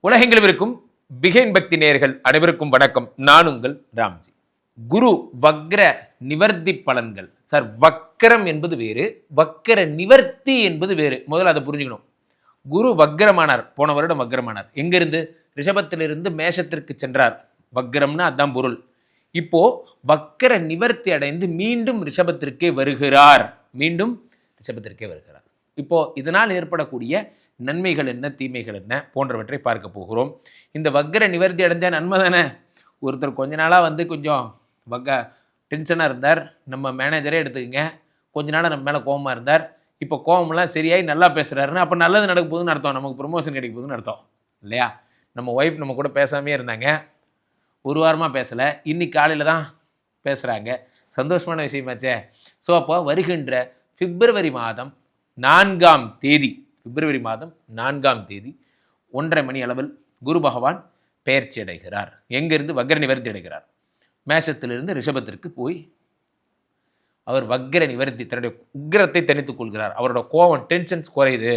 உலகெங்கிலும் இருக்கும் பிகைன் பக்தி நேயர்கள் அனைவருக்கும் வணக்கம். நான் உங்கள் ராம்ஜி. குரு வக்ர நிவர்த்தி பலன்கள். சார், வக்கரம் என்பது வேறு, வக்கர நிவர்த்தி என்பது வேறு. முதல்ல அதை புரிஞ்சுக்கணும். குரு வக்ரமானார், போன வருடம் வக்ரமானார். எங்கிருந்து? ரிஷபத்திலிருந்து மேஷத்திற்கு சென்றார். வக்ரம்னா அதான் பொருள். இப்போ வக்கர நிவர்த்தி அடைந்து மீண்டும் ரிஷபத்திற்கே வருகிறார். இப்போ இதனால் ஏற்படக்கூடிய நன்மைகள் என்ன, தீமைகள் என்ன போன்றவற்றை பார்க்க போகிறோம். இந்த வக்கர நிவர்த்தி அடைஞ்சா நன்மை தானே. ஒருத்தர் கொஞ்ச நாளாக கொஞ்சம் டென்ஷனாக இருந்தார், நம்ம மேனேஜரே எடுத்துக்கங்க. கொஞ்ச நாளாக நம்ம மேலே கோபமாக இருந்தார். இப்போ கோபம்லாம் சரியாகி நல்லா பேசுகிறாருன்னு அப்போ நல்லது நடக்க போகுதுன்னு அர்த்தம், நமக்கு ப்ரொமோஷன் கிடைக்க போகுதுன்னு அர்த்தம் இல்லையா? நம்ம ஒய்ஃப் நம்ம கூட பேசாமே இருந்தாங்க, ஒரு வாரமாக பேசலை, இன்னைக்கு காலையில் தான் பேசுகிறாங்க. சந்தோஷமான விஷயமாச்சே. ஸோ அப்போ வருகின்ற பிப்ரவரி மாதம் 4ஆம் தேதி 1:30 மணி அளவில் குரு பகவான் பெயர்ச்சி அடைகிறார். எங்கிருந்து? வக்ர நிவர்த்தி அடைகிறார். மேஷத்திலிருந்து ரிஷபத்திற்கு போய் அவர் வக்ர நிவர்த்தி, தன்னுடைய உக்கிரத்தை தனித்துக் கொள்கிறார். அவரோட கோபம், டென்ஷன்ஸ் குறையுது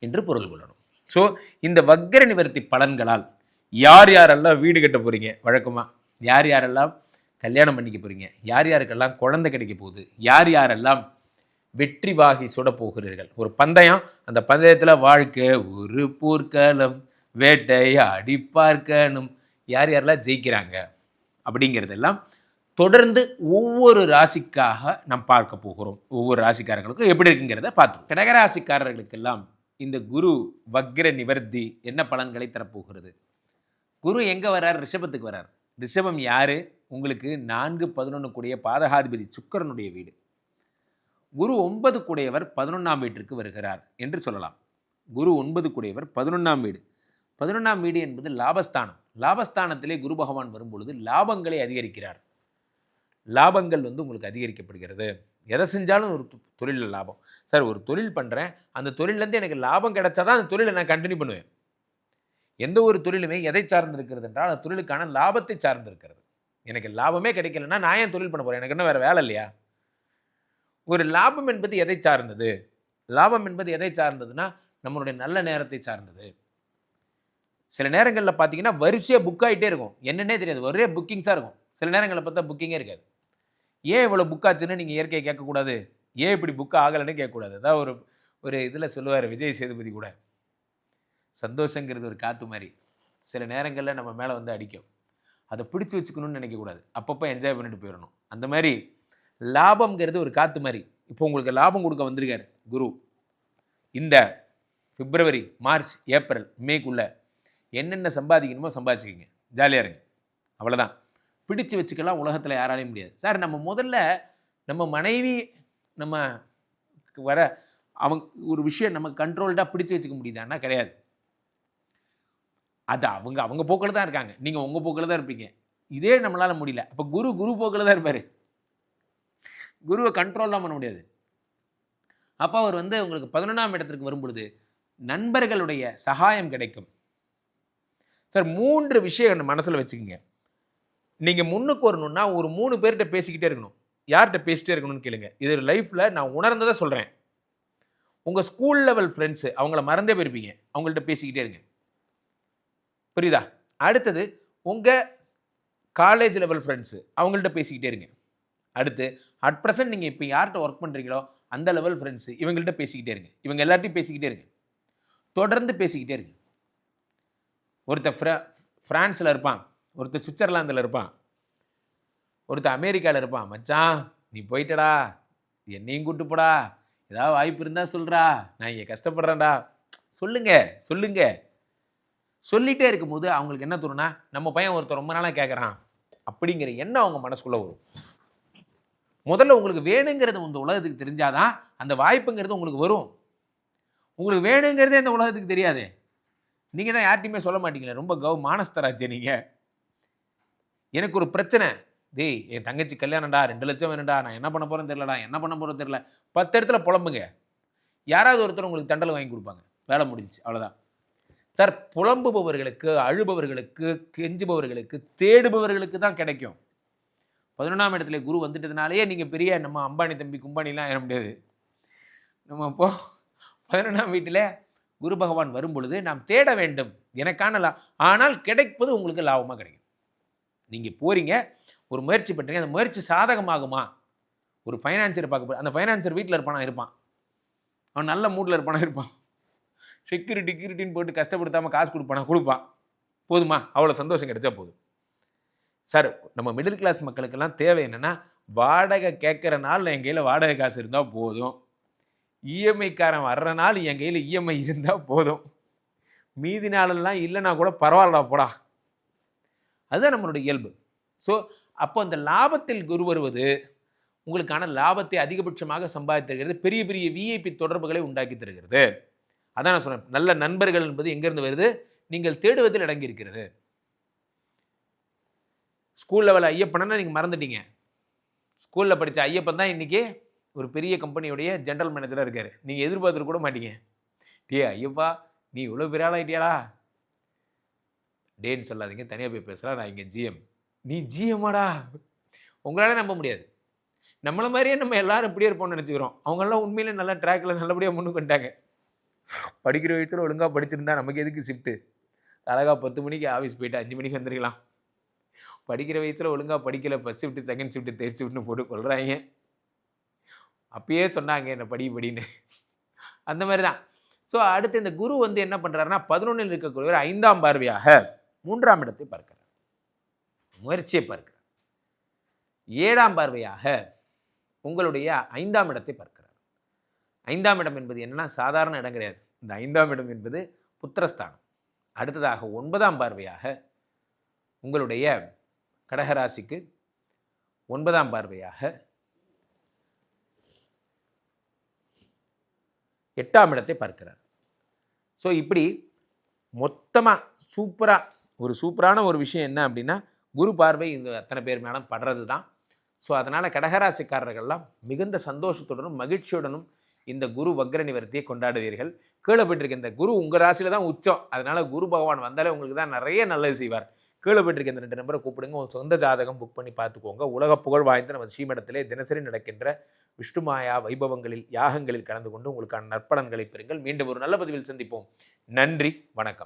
என்று பொருள் கொள்ளணும். ஸோ இந்த வக்ர நிவர்த்தி பலன்களால் யார் யாரெல்லாம் வீடு கட்ட போறீங்க, வழக்கமாக யார் யாரெல்லாம் கல்யாணம் பண்ணிக்க போறீங்க, யார் யாருக்கெல்லாம் குழந்தை கிடைக்க போகுது, யார் யாரெல்லாம் வெற்றி வாகி சுட போகிறீர்கள். ஒரு பந்தயம், அந்த பந்தயத்தில் வாழ்க்கை ஒரு போர்க்காலம் வேட்டையாடி பார்க்கணும், யார் யாரெல்லாம் ஜெயிக்கிறாங்க அப்படிங்கிறதெல்லாம் தொடர்ந்து ஒவ்வொரு ராசிக்காக நாம் பார்க்க போகிறோம். ஒவ்வொரு ராசிக்காரர்களுக்கும் எப்படி இருக்குங்கிறத பார்த்தோம். கடகராசிக்காரர்களுக்கெல்லாம் இந்த குரு வக்ர நிவர்த்தி என்ன பலன்களை தரப்போகிறது? குரு எங்கே வர்றார்? ரிஷபத்துக்கு வர்றார். ரிஷபம் யாரு? உங்களுக்கு 4-11 கூடிய பாதகாதிபதி சுக்கிரனுடைய வீடு. குரு 9 கூடையவர் 11ஆம் வீட்டிற்கு வருகிறார் என்று சொல்லலாம். குரு 9 கூடையவர் 11ஆம் வீடு. 11ஆம் வீடு என்பது லாபஸ்தானம். லாபஸ்தானத்திலே குரு பகவான் வரும்பொழுது லாபங்களை அதிகரிக்கிறார். லாபங்கள் உங்களுக்கு அதிகரிக்கப்படுகிறது. எதை செஞ்சாலும் ஒரு தொழிலில் லாபம். சார், ஒரு தொழில் பண்ணுறேன், அந்த தொழிலேருந்து எனக்கு லாபம் கிடைச்சாதான் அந்த தொழிலை நான் கண்டினியூ பண்ணுவேன். எந்த ஒரு தொழிலுமே எதை சார்ந்திருக்கிறது என்றால் அந்த தொழிலுக்கான லாபத்தை சார்ந்திருக்கிறது. எனக்கு லாபமே கிடைக்கலன்னா நான் ஏன் தொழில் பண்ண போகிறேன்? எனக்கு என்ன வேறு வேலை இல்லையா? ஒரு லாபம் என்பது எதை சார்ந்தது? லாபம் என்பது எதை சார்ந்ததுன்னா நம்மளுடைய நல்ல நேரத்தை சார்ந்தது. சில நேரங்களில் பார்த்தீங்கன்னா வரிசையாக புக் ஆகிட்டே இருக்கும், என்னன்னே தெரியாது, ஒரே புக்கிங்ஸாக இருக்கும். சில நேரங்களில் பார்த்தா புக்கிங்கே இருக்காது. ஏன் இவ்வளோ புக் ஆச்சுன்னு நீங்கள் இயற்கையை கேட்கக்கூடாது, ஏன் இப்படி புக் ஆகலைன்னு கேட்கக்கூடாது. அதான் ஒரு இதில் சொல்லுவார் விஜய் சேதுபதி கூட, சந்தோஷங்கிறது ஒரு காற்று மாதிரி, சில நேரங்களில் நம்ம மேலே அடிக்கும், அதை பிடிச்சி வச்சுக்கணும்னு நினைக்கக்கூடாது, அப்பப்போ என்ஜாய் பண்ணிட்டு போயிடணும். அந்த மாதிரி லாபம்ங்கிறது ஒரு காற்று மாதிரி. இப்போ உங்களுக்கு லாபம் கொடுக்க வந்திருக்காரு குரு. இந்த பிப்ரவரி, மார்ச், ஏப்ரல், மேக்குள்ளே என்னென்ன சம்பாதிக்கணுமோ சம்பாதிச்சுக்கிங்க, ஜாலியாக இருங்க, அவ்வளோதான். பிடிச்சு வச்சுக்கலாம் உலகத்தில் யாராலையும் முடியாது. சார், நம்ம முதல்ல நம்ம மனைவி நம்ம அவங்க ஒரு விஷயம் நம்ம கண்ட்ரோல்டாக பிடிச்சி வச்சுக்க முடியுதான்னா கிடையாது. அது அவங்க போக்கில் தான் இருக்காங்க, நீங்கள் உங்கள் போக்கில் தான் இருப்பீங்க. இதே நம்மளால் முடியல. அப்போ குரு போக்கில் தான் இருப்பார். குருவை கண்ட்ரோல்லாம் பண்ண முடியாது. அப்போ அவர் உங்களுக்கு 11ஆம் இடத்திற்கு வரும்பொழுது நண்பர்களுடைய சகாயம் கிடைக்கும். சார், 3 விஷயம் மனசில் வச்சுக்கோங்க. நீங்கள் முன்னுக்கு வரணும்னா ஒரு 3 பேர்கிட்ட பேசிக்கிட்டே இருக்கணும். யார்கிட்ட பேசிட்டே இருக்கணும்னு கேளுங்க. இது லைஃப்பில் நான் உணர்ந்ததை சொல்கிறேன். உங்கள் ஸ்கூல் லெவல் ஃப்ரெண்ட்ஸு, அவங்கள மறந்தே போயிருப்பீங்க, அவங்கள்ட்ட பேசிக்கிட்டே இருங்க, புரியுதா? அடுத்தது உங்கள் காலேஜ் லெவல் ஃப்ரெண்ட்ஸு, அவங்கள்ட்ட பேசிக்கிட்டே இருங்க. அடுத்து அட் ப்ரெசன்ட் நீங்கள் இப்போ யார்கிட்ட ஒர்க் பண்ணுறீங்களோ அந்த லெவல் ஃப்ரெண்ட்ஸு, இவங்கள்ட்ட பேசிக்கிட்டே இருங்க. இவங்க எல்லார்ட்டையும் பேசிக்கிட்டே இருங்க, தொடர்ந்து பேசிக்கிட்டே இருங்க. ஒருத்தர் ஃப்ரான்ஸில் இருப்பான், ஒருத்தர் சுவிட்சர்லாந்தில் இருப்பான், ஒருத்தர் அமெரிக்காவில் இருப்பான். மச்சான், நீ போயிட்டடா, என்னையும் கூட்டு போடா, ஏதாவது வாய்ப்பு இருந்தால் சொல்கிறா, நான் இங்கே கஷ்டப்படுறேன்டா, சொல்லுங்க. சொல்லிகிட்டே இருக்கும்போது அவங்களுக்கு என்ன தோணுன்னா, நம்ம பையன் ஒருத்தர் ரொம்ப நாளாக கேட்குறான் அப்படிங்கிற எண்ணம் அவங்க மனசுக்குள்ளே வரும். முதல்ல உங்களுக்கு வேணுங்கிறது இந்த உலகத்துக்கு தெரிஞ்சாதான் அந்த வாய்ப்புங்கிறது உங்களுக்கு வரும். உங்களுக்கு வேணுங்கிறதே இந்த உலகத்துக்கு தெரியாது. நீங்கள் தான் யார்ட்டையுமே சொல்ல மாட்டீங்களே, ரொம்ப மானஸ்தராஜ்ய நீங்கள். எனக்கு ஒரு பிரச்சனை, டேய் என் தங்கச்சி கல்யாணம்டா, 2 லட்சம் வேணும்டா, நான் என்ன பண்ண போகிறேன்னு தெரியல, 10 இடத்துல புலம்புங்க, யாராவது ஒருத்தர் உங்களுக்கு தண்டலை வாங்கி கொடுப்பாங்க, வேலை முடிஞ்சிச்சு, அவ்வளோதான். சார், புலம்புபவர்களுக்கு, அழுபவர்களுக்கு, கெஞ்சுபவர்களுக்கு, தேடுபவர்களுக்கு தான் கிடைக்கும். 11ஆம் இடத்துல குரு வந்துட்டதுனாலேயே நீங்கள் பெரிய நம்ம அம்பானி தம்பி கும்பானிலாம் ஆயிட முடியாது. நம்ம இப்போ 11ஆம் வீட்டில் குரு பகவான் வரும் பொழுது நாம் தேட வேண்டும். எனக்கான ஆனால் கிடைப்பது உங்களுக்கு லாபமாக கிடைக்கும். நீங்கள் போகிறீங்க, ஒரு முயற்சி பண்ணுறீங்க, அந்த முயற்சி சாதகமாகுமா? ஒரு ஃபைனான்சியர் பார்க்க போய் அந்த ஃபைனான்சியர் வீட்டில் இருப்பான். அவன் நல்ல மூடில் இருப்பான். செக்யூரிட்டின்னு போட்டு கஷ்டப்படுத்தாமல் காசு கொடுப்பான். போதுமா? அவ்வளோ சந்தோஷம் கிடைச்சா போதும். சார், நம்ம மிடில் கிளாஸ் மக்களுக்கெல்லாம் தேவை என்னென்னா, வாடகை கேட்குற நாள் என் கையில் வாடகை காசு இருந்தால் போதும், இஎம்ஐக்காரன் வர்ற நாள் என் கையில் இஎம்ஐ இருந்தால் போதும், மீதி நாளெல்லாம் இல்லைனா கூட பரவாயில்லடா போடா. அதுதான் நம்மளுடைய இயல்பு. ஸோ அப்போ அந்த லாபத்தில் குரு வருவது உங்களுக்கான லாபத்தை அதிகபட்சமாக சம்பாதித்திருக்கிறது. பெரிய பெரிய விஐபி தொடர்புகளை உண்டாக்கி தருகிறது. அதான் நான் சொன்னேன், நல்ல நண்பர்கள் என்பது எங்கேருந்து வருது? நீங்கள் தேடுவதில் அடங்கி இருக்கிறது. ஸ்கூல் லெவல் ஐயப்பனா நீங்கள் மறந்துட்டீங்க. ஸ்கூலில் படித்த ஐயப்பன் தான் இன்றைக்கி ஒரு பெரிய கம்பெனியுடைய ஜென்ரல் மேனேஜராக இருக்கார். நீங்கள் எதிர்பார்த்துட்டு கூட மாட்டீங்க. ஐயப்பா நீ இவ்வளோ பெரிய ஆளாயிட்டியாடா? டேன்னு சொல்லாதீங்க, தனியாக போய் பேசலாம், நான் இங்கே ஜிஎம். நீ ஜிஎம்மாடா? உங்களால் நம்ப முடியாது. நம்மளை மாதிரியே நம்ம எல்லாரும் இப்படியே இருப்போம்னு நினச்சிக்கிறோம். அவங்கெல்லாம் உண்மையிலே நல்லா ட்ராக்கில் நல்லபடியாக முன்னுக்கு வந்துட்டாங்க. படிக்கிற வயசில் ஒழுங்காக படிச்சிருந்தா நமக்கு எதுக்கு ஷிஃப்ட்டு? அழகாக 10 மணிக்கு ஆஃபீஸ் போயிட்டு 5 மணிக்கு வந்துருக்கலாம். படிக்கிற வயசில் ஒழுங்காக படிக்கலை, first shift, second shift, third ஷிஃப்ட்னு போட்டு கொள்கிறாங்க. அப்பயே சொன்னாங்க என்ன படின்னு. அந்த மாதிரி தான். ஸோ அடுத்து இந்த குரு என்ன பண்ணுறாருன்னா, 11ல் இருக்கக்கூடியவர் 5ஆம் பார்வையாக 3ஆம் இடத்தை பார்க்கிறார், முயற்சியை பார்க்கிறார். 7ஆம் பார்வையாக உங்களுடைய 5ஆம் இடத்தை பார்க்கிறார். 5ஆம் இடம் என்பது என்னன்னா சாதாரண இடம் கிடையாது. இந்த 5ஆம் இடம் என்பது புத்திரஸ்தானம். அடுத்ததாக 9ஆம் பார்வையாக உங்களுடைய கடகராசிக்கு 9ஆம் பார்வையாக 8ஆம் இடத்தை பார்க்கிறார். ஸோ இப்படி மொத்தமாக சூப்பரான ஒரு விஷயம் என்ன அப்படின்னா, குரு பார்வை இந்த அத்தனை பேர் மேலே படுறது தான். ஸோ அதனால் கடகராசிக்காரர்கள்லாம் மிகுந்த சந்தோஷத்துடனும் மகிழ்ச்சியுடனும் இந்த குரு வக்ர நிவர்த்தியை கொண்டாடுவீர்கள். கீழே போயிட்டிருக்க இந்த குரு உங்கள் ராசியில் தான் உச்சம். அதனால் குரு பகவான் வந்தாலே உங்களுக்கு தான் நிறைய நல்லது செய்வார். கீழே போயிட்டிருக்க இந்த 2 நம்பரை கூப்பிடுங்க, உங்கள் சொந்த ஜாதகம் புக் பண்ணி பார்த்துக்கோங்க. உலக புகழ் வாய்ந்த நம்ம ஸ்ரீமடத்திலே தினசரி நடக்கின்ற விஷ்ணுமாயா வைபவங்களில் யாகங்களில் கலந்து கொண்டு உங்களுக்கான நற்பலன்களை பெறுங்கள். மீண்டும் ஒரு நல்ல பதிவில் சந்திப்போம். நன்றி, வணக்கம்.